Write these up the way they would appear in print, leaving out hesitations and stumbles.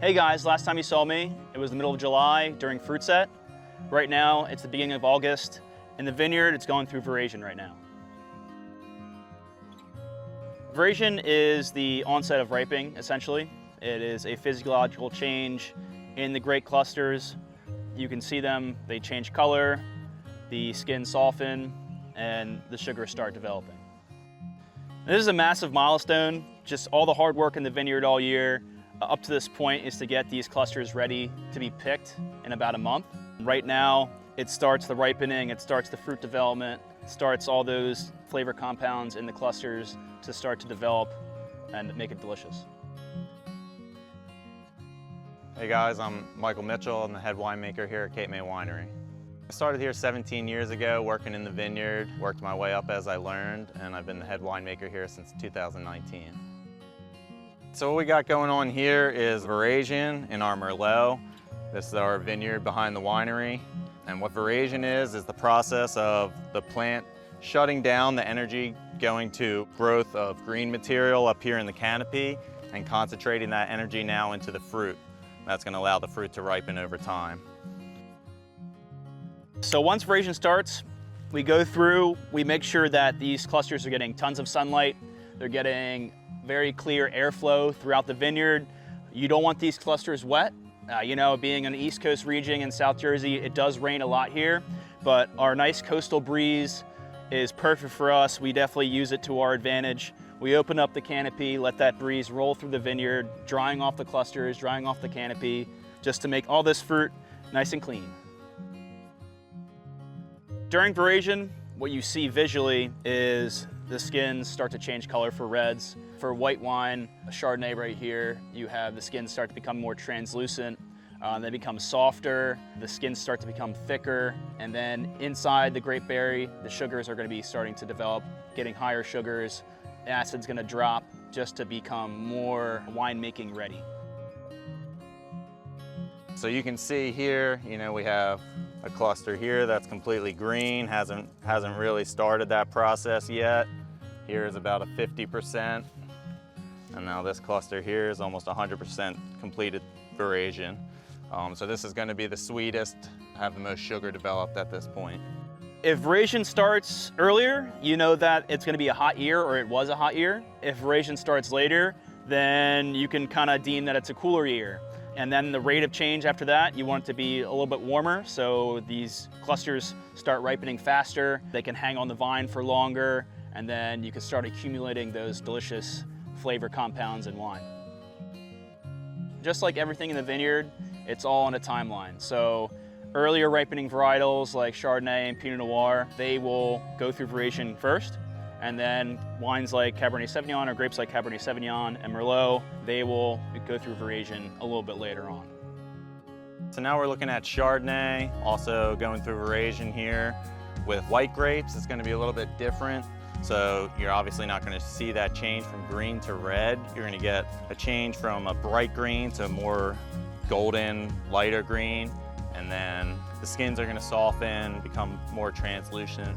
Hey guys, last time you saw me, it was the middle of July during fruit set. Right now, it's the beginning of August. In the vineyard, it's going through veraison right now. Veraison is the onset of ripening, essentially. It is a physiological change in the grape clusters. You can see them, they change color, the skin soften, and the sugars start developing. This is a massive milestone, just all the hard work in the vineyard all year up to this point is to get these clusters ready to be picked in about a month. Right now, it starts the ripening, it starts the fruit development, it starts all those flavor compounds in the clusters to start to develop and make it delicious. Hey guys, I'm Michael Mitchell. I'm the head winemaker here at Cape May Winery. I started here 17 years ago working in the vineyard, worked my way up as I learned, and I've been the head winemaker here since 2019. So what we got going on here is Veraison in our Merlot. This is our vineyard behind the winery. And what Veraison is the process of the plant shutting down the energy going to growth of green material up here in the canopy and concentrating that energy now into the fruit. That's going to allow the fruit to ripen over time. So once veraison starts, we go through, we make sure that these clusters are getting tons of sunlight. They're getting very clear airflow throughout the vineyard. You don't want these clusters wet. You know, being an East Coast region in South Jersey, it does rain a lot here, but our nice coastal breeze is perfect for us. We definitely use it to our advantage. We open up the canopy, let that breeze roll through the vineyard, drying off the clusters, drying off the canopy, just to make all this fruit nice and clean. During veraison, what you see visually is the skins start to change color for reds. For white wine, a Chardonnay right here, you have the skins start to become more translucent. They become softer, the skins start to become thicker, and then inside the grape berry, the sugars are going to be starting to develop, getting higher sugars. The acid's going to drop just to become more winemaking ready. So you can see here, we have a cluster here that's completely green, hasn't really started that process yet. Here is about a 50%. And now this cluster here is almost 100% completed veraison. So this is going to be the sweetest, have the most sugar developed at this point. If veraison starts earlier, you know that it's going to be a hot year, or it was a hot year. If veraison starts later, then you can kind of deem that it's a cooler year. And then the rate of change after that, you want it to be a little bit warmer, so these clusters start ripening faster, they can hang on the vine for longer, and then you can start accumulating those delicious flavor compounds in wine. Just like everything in the vineyard, it's all on a timeline. So earlier ripening varietals like Chardonnay and Pinot Noir, they will go through veraison first, and then wines like Cabernet Sauvignon or grapes like Cabernet Sauvignon and Merlot, they will go through veraison a little bit later on. So now we're looking at Chardonnay, also going through veraison here. With white grapes, it's going to be a little bit different. So you're obviously not going to see that change from green to red. You're going to get a change from a bright green to a more golden, lighter green. And then the skins are going to soften, become more translucent.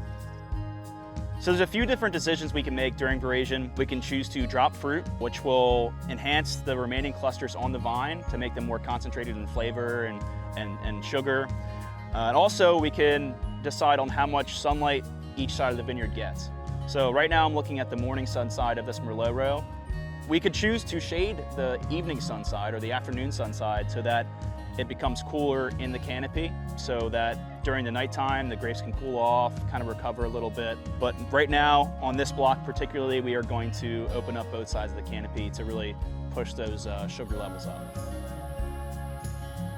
So there's a few different decisions we can make during veraison. We can choose to drop fruit, which will enhance the remaining clusters on the vine to make them more concentrated in flavor and sugar. And also we can decide on how much sunlight each side of the vineyard gets. So right now I'm looking at the morning sun side of this Merlot row. We could choose to shade the evening sun side or the afternoon sun side so that it becomes cooler in the canopy, so that during the nighttime the grapes can cool off, kind of recover a little bit. But right now, on this block particularly, we are going to open up both sides of the canopy to really push those sugar levels up.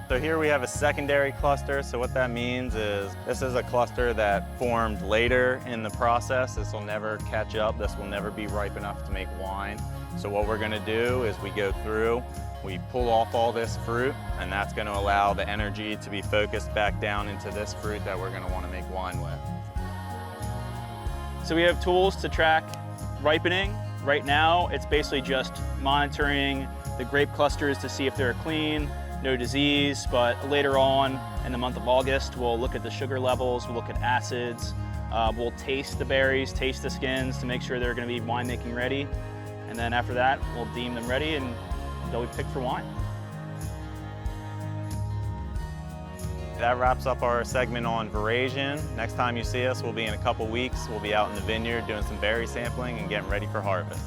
So here we have a secondary cluster. So what that means is this is a cluster that formed later in the process. This will never catch up. This will never be ripe enough to make wine. So what we're going to do is we go through, we pull off all this fruit, and that's going to allow the energy to be focused back down into this fruit that we're going to want to make wine with. So we have tools to track ripening. Right now, it's basically just monitoring the grape clusters to see if they're clean, no disease, but later on in the month of August, we'll look at the sugar levels, we'll look at acids, we'll taste the berries, taste the skins to make sure they're going to be winemaking ready. And then after that, we'll deem them ready and they'll be picked for wine. That wraps up our segment on Veraison. Next time you see us, we'll be in a couple weeks. We'll be out in the vineyard doing some berry sampling and getting ready for harvest.